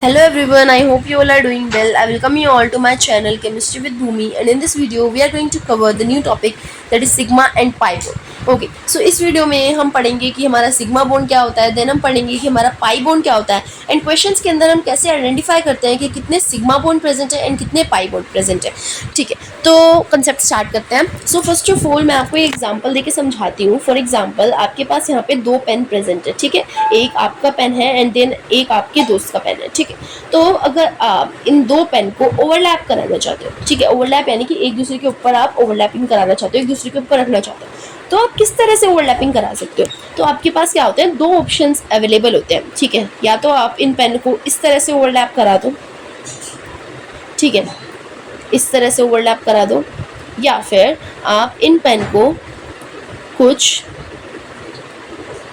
Hello everyone, I hope you all are doing well. I welcome you all to my channel Chemistry with Bhumi, and in this video we are going to cover the new topic that is sigma and pi bond. Okay so इस video में हम पढ़ेंगे कि हमारा sigma bond क्या होता है, then हम पढ़ेंगे कि हमारा पाई बॉन्ड क्या होता है, एंड क्वेश्चंस के अंदर हम कैसे आइडेंटिफाई करते हैं कि कितने सिग्मा बॉन्ड प्रेजेंट है एंड कितने पाई बॉन्ड प्रेजेंट है. ठीक है, तो कंसेप्ट स्टार्ट करते हैं. सो फर्स्ट ऑफ ऑल मैं आपको एक एग्जांपल देके समझाती हूँ. फॉर एग्जांपल आपके पास यहाँ पे दो पेन प्रेजेंट है. ठीक है, एक आपका पेन है एंड देन एक आपके दोस्त का पेन है. ठीक है, तो अगर आप इन दो पेन को ओवरलैप कराना चाहते हो, ठीक है, ओवरलैप यानी कि एक दूसरे के ऊपर आप ओवरलैपिंग कराना चाहते हो, एक दूसरे के ऊपर रखना चाहते हो, तो आप किस तरह से ओवरलैपिंग करा सकते हो. तो आपके पास क्या होते हैं, दो ऑप्शंस अवेलेबल होते हैं. ठीक है, या तो आप इन पेन को इस तरह से ओवरलैप करा दो, ठीक है, इस तरह से ओवरलैप करा दो, या फिर आप इन पेन को कुछ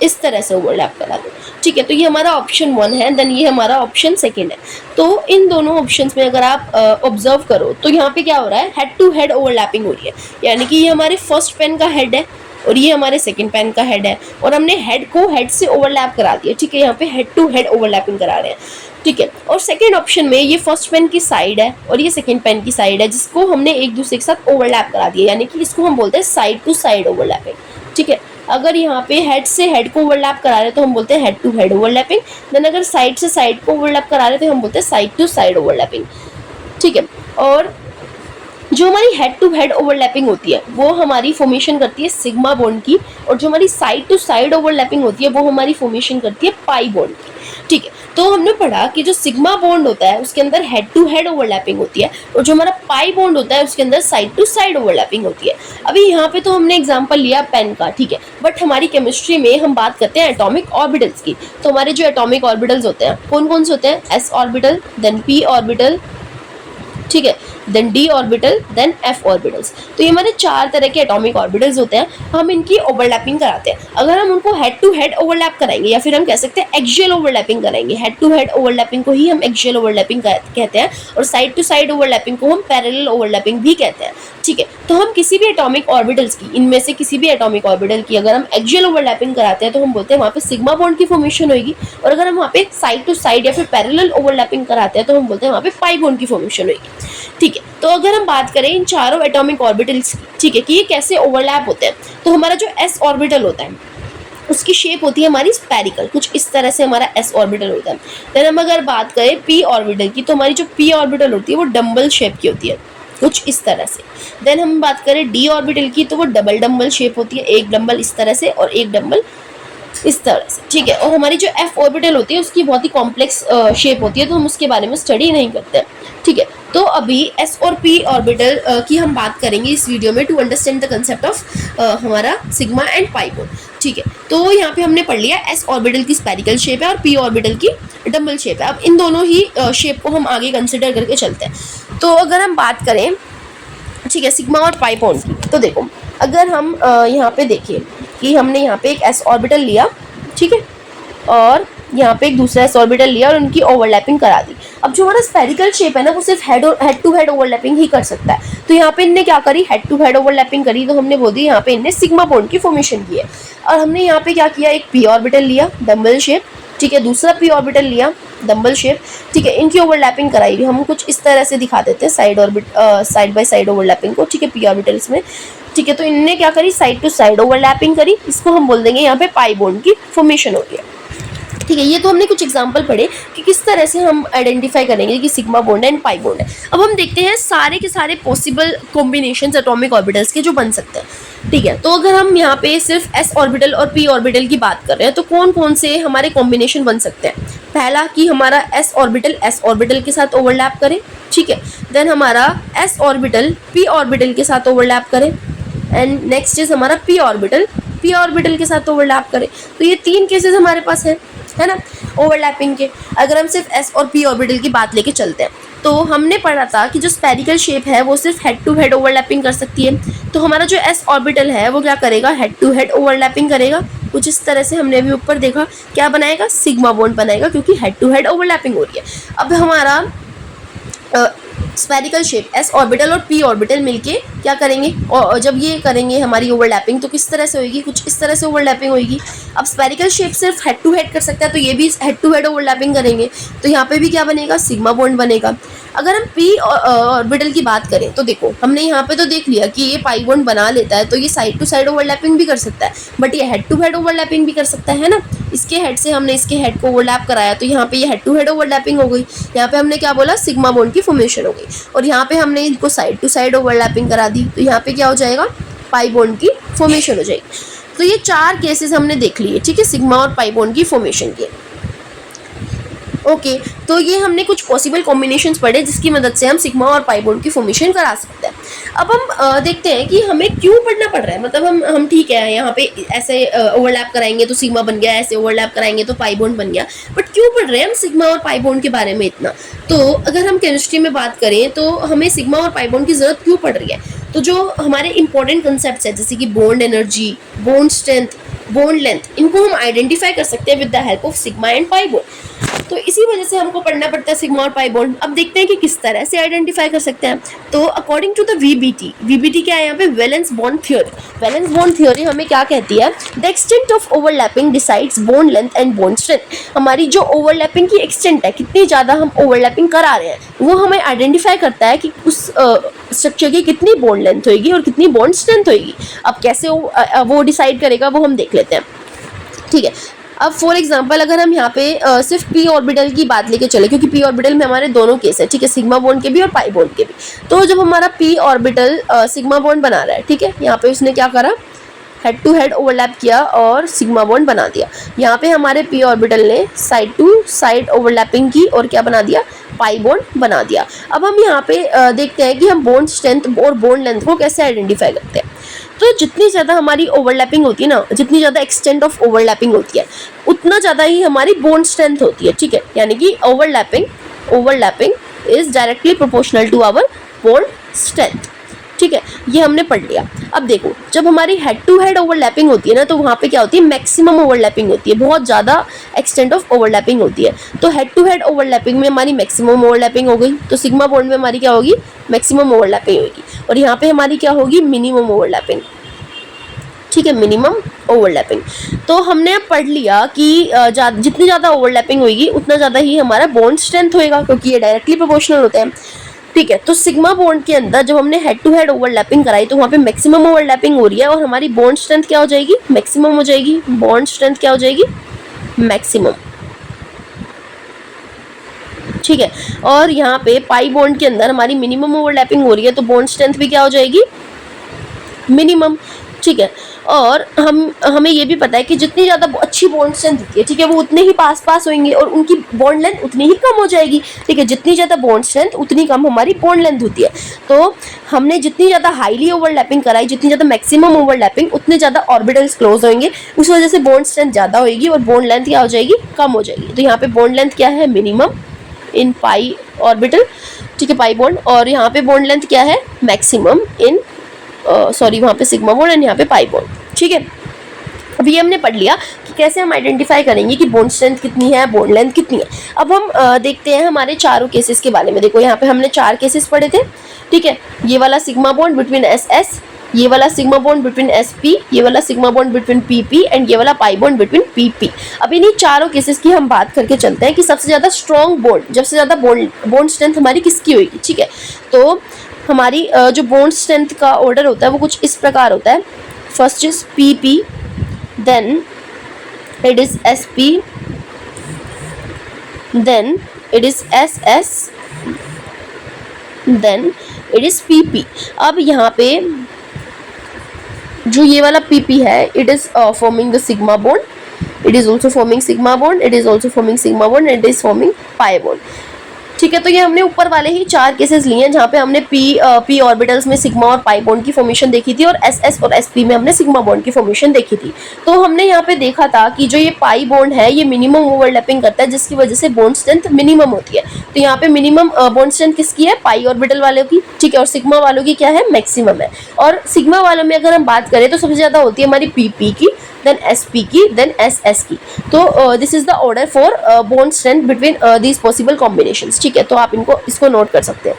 इस तरह से ओवरलैप करा दो. ठीक है, तो ये हमारा ऑप्शन 1 है, देन ये हमारा ऑप्शन 2 है. तो इन दोनों ऑप्शंस में अगर आप ऑब्जर्व करो तो यहाँ पे क्या हो रहा है, हेड टू हेड ओवरलैपिंग हो रही है. यानी कि ये हमारे फर्स्ट पेन का हेड है और ये हमारे सेकंड पेन का हेड है, और हमने हेड को हेड से ओवरलैप करा दिया. ठीक है, यहाँ पे हेड टू हेड ओवरलैपिंग करा रहे हैं. ठीक है, और सेकंड ऑप्शन में ये फर्स्ट पेन की साइड है और ये सेकंड पेन की साइड है, जिसको हमने एक दूसरे के साथ ओवरलैप करा दिया, यानी कि इसको हम बोलते हैं साइड टू साइड ओवरलैपिंग. ठीक है, अगर यहाँ पे हेड से हेड को ओवरलैप करा रहे तो हम बोलते हैं head to head overlapping. Then अगर साइड से साइड को ओवरलैप करा रहे तो हम बोलते हैं साइड टू साइड ओवरलैपिंग. ठीक है, और जो हमारी हेड टू हेड ओवरलैपिंग होती है वो हमारी फॉर्मेशन करती है सिग्मा बॉन्ड की, और जो हमारी साइड टू साइड ओवरलैपिंग होती है वो हमारी फॉर्मेशन करती है पाई बॉन्ड की. ठीक है, तो हमने पढ़ा कि जो सिग्मा बॉन्ड होता है उसके अंदर हेड टू हेड ओवरलैपिंग होती है, और जो हमारा पाई बॉन्ड होता है उसके अंदर साइड टू साइड ओवरलैपिंग होती है. अभी यहाँ पे तो हमने एग्जांपल लिया पेन का, ठीक है, बट हमारी केमिस्ट्री में हम बात करते हैं एटॉमिक ऑर्बिटल्स की. तो हमारे जो एटॉमिक ऑर्बिटल्स होते हैं कौन कौन से होते हैं, S orbital, then P orbital, ठीक है, then D orbital, then F orbitals. तो ये हमारे 4 तरह के एटॉमिक ऑर्बिटल्स होते हैं. हम इनकी ओवरलैपिंग कराते हैं. अगर हम उनको हेड टू हेड ओवरलैप कराएंगे, या फिर हम कह सकते हैं एक्सियल ओवरलैपिंग कराएंगे. हेड टू हेड ओवरलैपिंग को ही हम एक्सियल ओवरलैपिंग कहते हैं, और साइड टू साइड ओवरलैपिंग को हम पैरेलल ओवरलैपिंग भी कहते हैं. ठीक है, तो हम किसी भी एटॉमिक ऑर्बिटल्स की, इनमें से किसी भी एटॉमिक ऑर्बिटल की अगर हम एक्सियल ओवरलैपिंग कराते हैं तो हम बोलते हैं वहाँ पे सिग्मा बॉन्ड की फॉर्मेशन होगी, और अगर हम वहाँ पे साइड टू साइड या फिर पैरेलल ओवरलैपिंग कराते हैं तो हम बोलते हैं वहाँ पे पाई बॉन्ड की फॉर्मेशन होगी. ठीक है, तो अगर हम बात करें इन चारों एटॉमिक ऑर्बिटल्स की, ठीक है, कि ये कैसे ओवरलैप होते हैं, तो हमारा जो एस ऑर्बिटल होता है उसकी शेप होती है हमारी स्फेरिकल, कुछ इस तरह से हमारा एस ऑर्बिटल होता है. देन हम अगर बात करें पी ऑर्बिटल की, तो हमारी जो पी ऑर्बिटल होती है वो डम्बल शेप की होती है, कुछ इस तरह से. देन हम बात करें डी ऑर्बिटल की, तो वो डबल डम्बल शेप होती है, एक डम्बल इस तरह से और एक डम्बल इस तरह से. ठीक है, और हमारी जो एफ ऑर्बिटल होती है उसकी बहुत ही कॉम्प्लेक्स शेप होती है, तो हम उसके बारे में स्टडी नहीं करते. ठीक है, तो अभी एस और पी ऑर्बिटल की हम बात करेंगे इस वीडियो में to understand the concept of हमारा सिग्मा एंड पाई बॉन्ड. ठीक है, तो यहाँ पे हमने पढ़ लिया एस ऑर्बिटल की स्फेरिकल शेप है और पी ऑर्बिटल की डम्बल शेप है. अब इन दोनों ही शेप को हम आगे कंसिडर करके चलते हैं. तो अगर हम बात करें, ठीक है, सिग्मा और पाई बॉन्ड की, तो देखो अगर हम यहाँ पे देखिए कि हमने यहाँ पे एक एस ऑर्बिटल लिया, ठीक है, और यहाँ पे एक दूसरा एस ऑर्बिटल लिया और उनकी ओवरलैपिंग करा दी. अब जो हमारा स्फेरिकल शेप है ना वो सिर्फ हेड टू हेड ओवरलैपिंग ही कर सकता है. तो यहाँ पे इनने क्या करी, हेड टू हेड ओवरलैपिंग करी, तो हमने बोल दी यहाँ पे इनने सिग्मा बॉन्ड की फॉर्मेशन की है. और हमने यहाँ पे क्या किया, एक पी ऑर्बिटल लिया डम्बल शेप, ठीक है, दूसरा पी ऑर्बिटल लिया डम्बल शेप, ठीक है, इनकी ओवरलैपिंग कराई. हम कुछ इस तरह से दिखा देते हैं साइड बाय साइड ओवरलैपिंग को, ठीक है, पी ऑर्बिटल्स में. ठीक है, तो इनने क्या करी, साइड टू साइड ओवरलैपिंग करी, इसको हम बोल देंगे यहाँ पे पाई बॉन्ड की फॉर्मेशन हो गया. ठीक है, ये तो हमने कुछ एग्जांपल पढ़े कि किस तरह से हम आइडेंटिफाई करेंगे कि सिग्मा बॉन्ड है एंड पाई बॉन्ड है. अब हम देखते हैं सारे के सारे पॉसिबल कॉम्बिनेशंस एटॉमिक ऑर्बिटल्स के जो बन सकते हैं. ठीक है, तो अगर हम यहाँ पे सिर्फ एस ऑर्बिटल और पी ऑर्बिटल की बात कर रहे हैं तो कौन कौन से हमारे कॉम्बिनेशन बन सकते हैं. पहला कि हमारा एस ऑर्बिटल के साथ ओवरलैप करे, ठीक है, देन हमारा एस ऑर्बिटल पी ऑर्बिटल के साथ ओवरलैप करे, एंड नेक्स्ट इज हमारा पी ऑर्बिटल के साथ ओवरलैप करे. तो ये 3 केसेस हमारे पास है ना ओवरलैपिंग के. अगर हम सिर्फ एस और पी ऑर्बिटल की बात लेके चलते हैं तो हमने पढ़ा था कि जो स्फेरिकल शेप है वो सिर्फ हेड टू हेड ओवरलैपिंग कर सकती है. तो हमारा जो एस ऑर्बिटल है वो क्या करेगा, हेड टू हेड ओवरलैपिंग करेगा, कुछ इस तरह से. हमने अभी ऊपर देखा क्या बनाएगा, सिग्मा बॉन्ड बनाएगा, क्योंकि हेड टू हेड ओवरलैपिंग हो रही है. अब हमारा स्फेरिकल शेप एस ऑर्बिटल और पी ऑर्बिटल मिलके क्या करेंगे, और जब ये करेंगे हमारी ओवरलैपिंग तो किस तरह से होगी, कुछ इस तरह से ओवरलैपिंग होगी। अब स्फेरिकल शेप सिर्फ हेड टू हेड कर सकता है, तो ये भी हेड टू हेड ओवरलैपिंग करेंगे, तो यहाँ पे भी क्या बनेगा, सिग्मा बॉन्ड बनेगा। अगर हम पी ऑर्बिटल की बात करें तो देखो हमने यहाँ पे तो देख लिया कि ये पाई बॉन्ड बना लेता है, तो ये साइड टू साइड ओवरलैपिंग भी कर सकता है, बट ये हेड टू हेड ओवरलैपिंग भी कर सकता है ना। इसके हेड से हमने इसके हेड को ओवरलैप कराया, तो यहाँ पे ये हेड टू हेड ओवरलैपिंग हो गई। यहाँ पे हमने क्या बोला, सिग्मा बॉन्ड की फॉर्मेशन हो गई, और यहाँ पे हमने इनको साइड टू साइड ओवरलैपिंग करा दी, तो यहाँ पे क्या हो जाएगा, पाई बॉन्ड की फॉर्मेशन हो जाएगी। तो ये 4 केसेस हमने देख लिए, ठीक है, सिग्मा और पाई बॉन्ड की फॉर्मेशन के। ओके तो ये हमने कुछ पॉसिबल कॉम्बिनेशंस पढ़े जिसकी मदद से हम सिग्मा और पाई बॉन्ड की फॉर्मेशन करा सकते हैं। अब हम देखते हैं कि हमें क्यों पढ़ना पड़ रहा है, मतलब हम ठीक है यहाँ पे ऐसे ओवरलैप कराएंगे तो सिग्मा बन गया, ऐसे ओवरलैप कराएंगे तो पाई बॉन्ड बन गया, बट क्यों पढ़ रहे हैं हम सिग्मा और पाई बॉन्ड के बारे में इतना। तो अगर हम केमिस्ट्री में बात करें तो हमें सिग्मा और पाई बॉन्ड की जरूरत क्यों पड़ रही है, तो जो हमारे इंपॉर्टेंट कंसेप्ट है जैसे कि bond energy, bond strength, bond length, इनको हम आइडेंटिफाई कर सकते हैं with the help of sigma and pi bond. तो इसी वजह से हमको पढ़ना पड़ता है सिग्मा और पाई बॉन्ड। अब देखते हैं कि किस तरह से आइडेंटिफाई कर सकते हैं। तो अकॉर्डिंग टू द वीबीटी क्या है यहाँ पे, valence bond theory. Valence bond theory हमें क्या कहती है, the extent of overlapping decides bond length and bond strength. हमारी जो ओवरलैपिंग की एक्सटेंट है, कितनी ज़्यादा हम ओवरलैपिंग करा रहे हैं, वो हमें आइडेंटिफाई करता है कि उस स्ट्रक्चर की कितनी बॉन्ड लेंथ होगी और कितनी बॉन्ड स्ट्रेंथ होगी। अब कैसे वो डिसाइड करेगा वो हम देख लेते हैं, ठीक है। अब फॉर एग्जांपल अगर हम यहाँ पे सिर्फ पी ऑर्बिटल की बात लेके चले, क्योंकि पी ऑर्बिटल में हमारे दोनों केस है, ठीक है, सिग्मा बॉन्ड के भी और पाई बॉन्ड के भी। तो जब हमारा पी ऑर्बिटल सिग्मा बॉन्ड बना रहा है, ठीक है, यहाँ पे उसने क्या करा, हेड टू हेड ओवरलैप किया और सिग्मा बॉन्ड बना दिया। यहाँ पे हमारे पी ऑर्बिटल ने साइड टू साइड ओवरलैपिंग की और क्या बना दिया, पाई बॉन्ड बना दिया। अब हम यहाँ पे देखते हैं कि हम बॉन्ड स्ट्रेंथ और बॉन्ड लेंथ को कैसे आइडेंटिफाई करते हैं। तो जितनी ज़्यादा हमारी ओवरलैपिंग होती है ना, जितनी ज़्यादा एक्सटेंट ऑफ ओवरलैपिंग होती है, उतना ज़्यादा ही हमारी बॉन्ड स्ट्रेंथ होती है, ठीक है। यानी कि overlapping is directly proportional to our bond strength, ठीक है, ये हमने पढ़ लिया। अब देखो जब हमारी हेड टू हेड ओवरलैपिंग होती है ना, तो वहाँ पे क्या होती है, मैक्सिमम ओवरलैपिंग होती है, बहुत ज़्यादा एक्सटेंट ऑफ ओवरलैपिंग होती है। तो हेड टू हेड ओवरलैपिंग में हमारी मैक्सिमम ओवरलैपिंग हो गई, तो सिग्मा बॉन्ड में हमारी क्या होगी, मैक्सिमम ओवरलैपिंग होगी, और यहाँ पे हमारी क्या होगी, मिनिमम ओवरलैपिंग, ठीक है, मिनिमम ओवरलैपिंग। तो हमने अब पढ़ लिया कि जितनी ज़्यादा ओवरलैपिंग होगी उतना ज़्यादा ही हमारा बॉन्ड स्ट्रेंथ होएगा, क्योंकि ये डायरेक्टली प्रोपोर्शनल होते हैं, ठीक है। तो सिग्मा बॉन्ड के अंदर जब हमने हेड टू हेड ओवरलैपिंग कराई तो वहाँ पे मैक्सिमम ओवरलैपिंग हो रही है, और हमारी बॉन्ड स्ट्रेंथ क्या हो जाएगी, मैक्सिमम हो जाएगी। बॉन्ड स्ट्रेंथ क्या हो जाएगी, मैक्सिमम, ठीक है। और यहाँ पे पाई बॉन्ड के अंदर हमारी मिनिमम ओवरलैपिंग हो रही है, तो बॉन्ड स्ट्रेंथ भी क्या हो जाएगी, मिनिमम, ठीक है। और हमें ये भी पता है कि जितनी ज़्यादा अच्छी बॉन्ड स्ट्रेंथ होती है, ठीक है, वो उतने ही पास होंगे और उनकी बॉन्ड लेंथ उतनी ही कम हो जाएगी, ठीक है। जितनी ज़्यादा बॉन्ड स्ट्रेंथ उतनी कम हमारी बॉन्ड लेंथ होती है। तो हमने जितनी ज़्यादा हाईली ओवरलैपिंग कराई, जितनी ज़्यादा मैक्सिमम ओवरलैपिंग, उतने ज़्यादा ऑर्बिटल्स क्लोज होंगे, उस वजह से बॉन्ड स्ट्रेंथ ज़्यादा होगी और बॉन्ड लेंथ क्या हो जाएगी, कम हो जाएगी। तो यहाँ पे बॉन्ड लेंथ क्या है, मिनिमम इन पाई ऑर्बिटल, ठीक है, पाई बॉन्ड, और यहाँ पे बॉन्ड लेंथ क्या है, मैक्सिमम इन वहाँ पे सिग्मा बॉन्ड एंड यहाँ पे पाई बॉन्ड, ठीक है। अभी ये हमने पढ़ लिया कि कैसे हम आइडेंटिफाई करेंगे कि बॉन्ड स्ट्रेंथ कितनी है, बॉन्ड लेंथ कितनी है। अब हम देखते हैं हमारे चारों केसेस के बारे में। देखो यहाँ पे हमने 4 केसेस पढ़े थे, ठीक है। ये वाला सिग्मा बॉन्ड बिटवीन SS, ये वाला सिग्मा बॉन्ड बिटवीन SP, ये वाला sigma bond between PP and ये वाला पाई बॉन्ड बिटवीन PP। अब इन्हीं चारों केसेस की हम बात करके चलते हैं कि सबसे ज़्यादा स्ट्रॉन्ग बॉन्ड, सबसे ज़्यादा बॉन्ड स्ट्रेंथ हमारी किसकी होगी, ठीक है। तो हमारी जो बॉन्ड स्ट्रेंथ का ऑर्डर होता है वो कुछ इस प्रकार होता है। First is PP, then it is SP, then it is SS, then it is PP। अब यहाँ पे जो ये वाला PP है, it is forming the sigma bond, it is also forming sigma bond, it is also forming sigma bond, and it is forming pi bond, ठीक है। तो ये हमने ऊपर वाले ही 4 केसेस लिए हैं जहाँ पे हमने p ऑर्बिटल्स में सिग्मा और पाई बॉन्ड की फॉर्मेशन देखी थी, और SS और SP में हमने सिग्मा बॉन्ड की फॉर्मेशन देखी थी। तो हमने यहाँ पे देखा था कि जो ये पाई बॉन्ड है ये मिनिमम ओवरलैपिंग करता है, जिसकी वजह से बॉन्ड स्ट्रेंथ मिनिमम होती है। तो यहाँ पे मिनिमम बॉन्ड स्ट्रेंथ किसकी है, पाई ऑर्बिटल वालों की, ठीक है, और सिग्मा वालों की क्या है, मैक्सिमम है। और सिग्मा वालों में अगर हम बात करें तो सबसे ज़्यादा होती है हमारी PP की, देन SP की, देन SS की। तो this is the order for bond strength between these possible combinations, ठीक है। तो आप इसको नोट कर सकते हैं।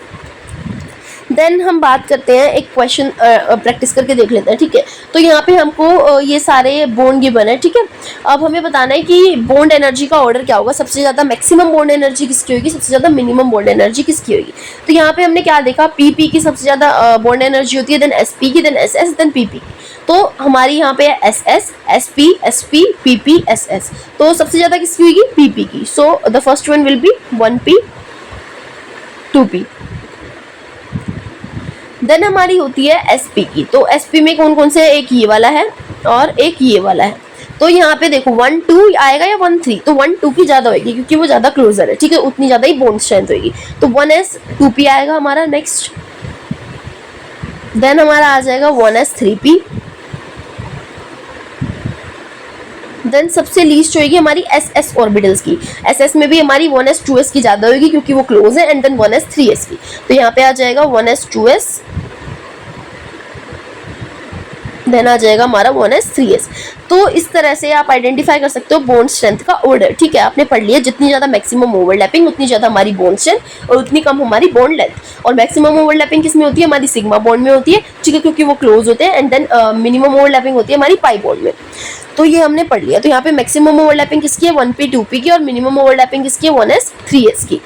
देन हम बात करते हैं, एक क्वेश्चन प्रैक्टिस करके देख लेते हैं, ठीक है। तो यहाँ पे हमको ये सारे बॉन्ड गिवन है, ठीक है। अब हमें बताना है कि बॉन्ड एनर्जी का ऑर्डर क्या होगा, सबसे ज़्यादा मैक्सिमम बॉन्ड एनर्जी किसकी होगी, सबसे ज़्यादा मिनिमम बॉन्ड एनर्जी किसकी होगी। तो यहाँ पे हमने क्या देखा, पीपी की सबसे ज़्यादा बॉन्ड एनर्जी होती है, देन एसपी की, देन एसएस, देन पीपी। तो हमारी यहाँ पे है SS, SP, SP, PP, SS. तो सबसे ज़्यादा किसकी होगी, पीपी की। So the first one will be 1p 2p। Then हमारी होती है एसपी की। तो एसपी में कौन कौन से, एक ये वाला है और एक ये वाला है। तो यहाँ पे देखो 1 2 आएगा या 1 3, तो 1 2 की ज़्यादा होगी क्योंकि वो ज़्यादा क्लोजर है, ठीक है, उतनी ज़्यादा ही बॉन्ड स्ट्रेंथ होगी। तो 1s 2p आएगा हमारा नेक्स्ट। देन हमारा आ जाएगा 1s 3p। देन सबसे लीस्ट होगी हमारी एस एस ऑर्बिटल्स की। एस एस में भी हमारी 1s 2s की ज़्यादा होगी क्योंकि वो क्लोज है, एंड देन 1s 3s की। तो यहाँ पे आ जाएगा 1s 2s, देन आ जाएगा हमारा 1s 3s। तो इस तरह से आप आइडेंटिफाई कर सकते हो बॉन्ड स्ट्रेंथ का ऑर्डर, ठीक है। आपने पढ़ लिया, जितनी ज़्यादा मैक्सिमम ओवरलैपिंग उतनी ज़्यादा हमारी बॉन्ड स्ट्रेंथ और उतनी कम हमारी बॉन्ड लेंथ। और मैक्सिमम ओवरलैपिंग किस में होती है, हमारी सिग्मा बॉन्ड में होती है, ठीक है, क्योंकि वो क्लोज होते हैं, एंड देन मिनिमम ओवरलैपिंग होती है हमारी पाई बॉन्ड में। तो ये हमने पढ़ लिया। तो यहाँ पे मैक्सिमम ओवरलैपिंग किसकी है, 1p 2p की, और मिनिमम ओवरलैपिंग किसकी है, 1s 3s की।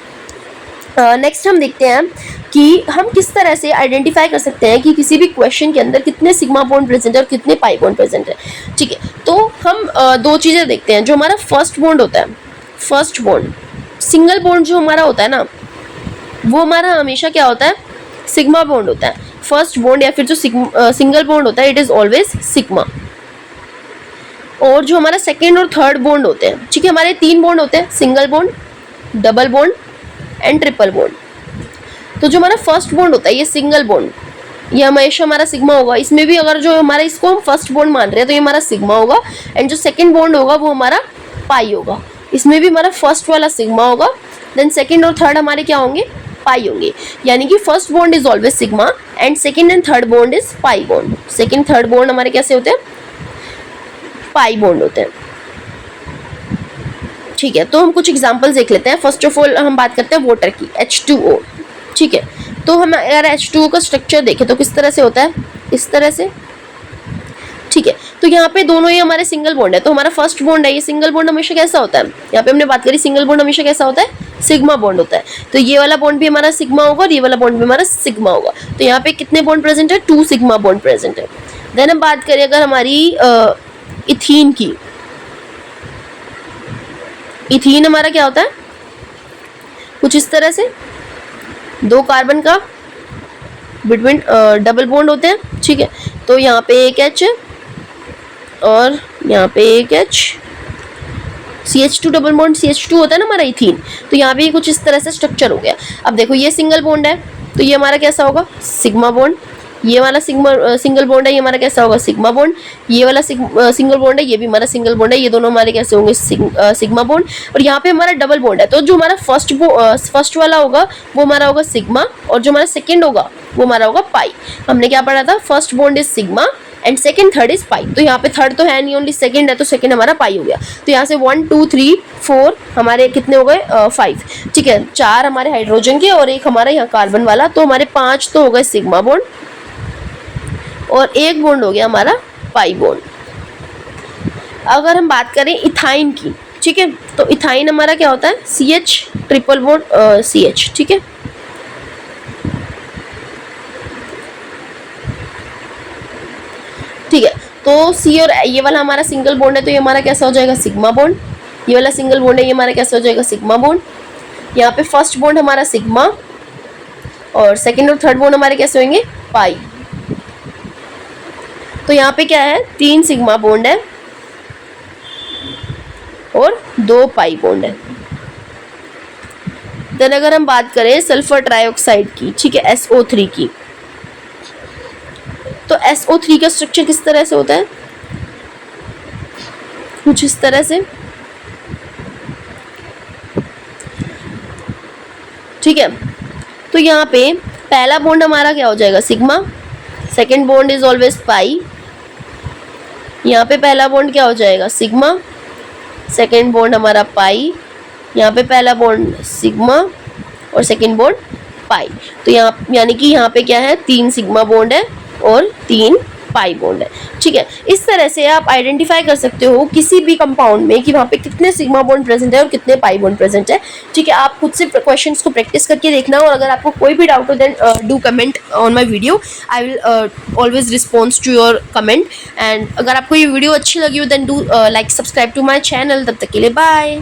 नेक्स्ट हम देखते हैं कि हम किस तरह से आइडेंटिफाई कर सकते हैं कि किसी भी क्वेश्चन के अंदर कितने सिग्मा बॉन्ड प्रेजेंट है और कितने पाई बॉन्ड प्रेजेंट है, ठीक है। तो हम दो चीज़ें देखते हैं। जो हमारा फर्स्ट बॉन्ड होता है, फर्स्ट बॉन्ड, सिंगल बॉन्ड जो हमारा होता है ना, वो हमारा हमेशा क्या होता है, सिग्मा बॉन्ड होता है। फर्स्ट बॉन्ड या फिर जो सिंगल बॉन्ड होता है, इट इज़ ऑलवेज सिग्मा। और जो हमारा सेकेंड और थर्ड बॉन्ड होते हैं, ठीक है, हमारे 3 बॉन्ड होते हैं, single bond, double bond and triple bond. तो जो हमारा फर्स्ट बॉन्ड होता है, ये सिंगल बॉन्ड, ये हमेशा हमारा सिग्मा होगा। इसमें भी अगर जो हमारा, इसको हम फर्स्ट बॉन्ड मान रहे हैं, तो ये हमारा सिग्मा होगा, एंड जो सेकंड बॉन्ड होगा वो हमारा पाई होगा। इसमें भी हमारा फर्स्ट वाला सिग्मा होगा, देन सेकंड और थर्ड हमारे क्या होंगे, पाई होंगे। यानी कि first bond is always sigma and second and third bond is pi bond. Second third bond हमारे कैसे होते हैं, पाई बॉन्ड होते हैं, ठीक है। तो हम कुछ एग्जांपल्स देख लेते हैं। फर्स्ट ऑफ ऑल हम बात करते हैं वाटर की, H2O, ठीक है। तो हम अगर H2O का स्ट्रक्चर देखें तो किस तरह से होता है, इस तरह से, ठीक है। तो यहाँ पे दोनों ही हमारे सिंगल बॉन्ड है। तो हमारा फर्स्ट बॉन्ड है, ये सिंगल बॉन्ड हमेशा कैसा होता है, यहाँ पे हमने बात करी सिंगल बॉन्ड हमेशा कैसा होता है, सिग्मा बॉन्ड होता है। तो ये वाला बॉन्ड भी हमारा सिग्मा होगा और ये वाला बॉन्ड भी हमारा सिग्मा होगा। तो यहाँ पे कितने बॉन्ड प्रेजेंट है, 2 सिग्मा बॉन्ड प्रेजेंट है। देन हम बात करें अगर हमारी इथीन की, इथीन हमारा क्या होता है, कुछ इस तरह से, 2 कार्बन का बिटवीन डबल बॉन्ड होते हैं, ठीक है। तो यहाँ पे एक H है और यहाँ पे एक H, CH2 double bond, CH2 होता है ना हमारा इथीन। तो यहाँ पे कुछ इस तरह से स्ट्रक्चर हो गया। अब देखो ये सिंगल बॉन्ड है, तो ये हमारा कैसा होगा, सिग्मा बॉन्ड। ये वाला सिंगल बॉन्ड है, ये हमारा कैसा होगा, सिग्मा बॉन्ड। ये वाला सिंगल बॉन्ड है, ये भी हमारा सिंगल बॉन्ड है। ये दोनों हमारे कैसे होंगे, सिग्मा बॉन्ड। और यहाँ पे हमारा डबल बॉन्ड है, तो जो हमारा फर्स्ट वाला होगा वो हमारा होगा सिग्मा, और जो हमारा सेकेंड होगा वो हमारा होगा पाई। हमने क्या पढ़ा था, first bond is sigma and second third is pi. तो यहाँ पे थर्ड तो है नहीं, ओनली सेकेंड है, तो सेकेंड हमारा पाई हो गया। तो यहाँ से 1 2 3 4 हमारे कितने हो गए, 5, ठीक है। 4 हमारे हाइड्रोजन के और 1 हमारा यहाँ कार्बन वाला, तो हमारे 5 तो हो गए सिग्मा बॉन्ड और 1 बॉन्ड हो गया हमारा पाई बॉन्ड। अगर हम बात करें इथाइन की, ठीक है, तो इथाइन हमारा क्या होता है, CH ट्रिपल बॉन्ड CH, ठीक है। ठीक है, तो C और ये वाला हमारा सिंगल बॉन्ड है, तो ये हमारा कैसा हो जाएगा, सिग्मा बॉन्ड। ये वाला सिंगल बॉन्ड है, ये हमारा कैसा हो जाएगा, सिग्मा बॉन्ड। यहाँ पे फर्स्ट बॉन्ड हमारा सिग्मा और सेकेंड और थर्ड बॉन्ड हमारे कैसे होंगे, पाई। तो यहाँ पे क्या है, 3 सिग्मा बॉन्ड है और 2 पाई बॉन्ड है। देन अगर हम बात करें सल्फर ट्राइऑक्साइड की, ठीक है, SO3 की, तो SO3 का स्ट्रक्चर किस तरह से होता है, कुछ इस तरह से, ठीक है। तो यहाँ पे पहला बॉन्ड हमारा क्या हो जाएगा, sigma, second bond is always pi. यहाँ पे पहला बॉन्ड क्या हो जाएगा, सिग्मा, सेकेंड बॉन्ड हमारा पाई। यहाँ पे पहला बॉन्ड सिग्मा और सेकेंड बॉन्ड पाई। तो यहाँ यानी कि यहाँ पे क्या है, 3 सिग्मा बॉन्ड है और 3 पाई बॉन्ड है। ठीक है, इस तरह से आप आइडेंटिफाई कर सकते हो किसी भी कंपाउंड में कि वहाँ पे कितने सिग्मा बॉन्ड प्रेजेंट है और कितने पाई बॉन्ड प्रेजेंट है। ठीक है, आप खुद से क्वेश्चंस को प्रैक्टिस करके देखना, और अगर आपको कोई भी डाउट हो then do comment on my video, I will always response to your comment. And अगर आपको ये वीडियो अच्छी लगी हो then do like subscribe to my channel. तब तक के लिए बाय।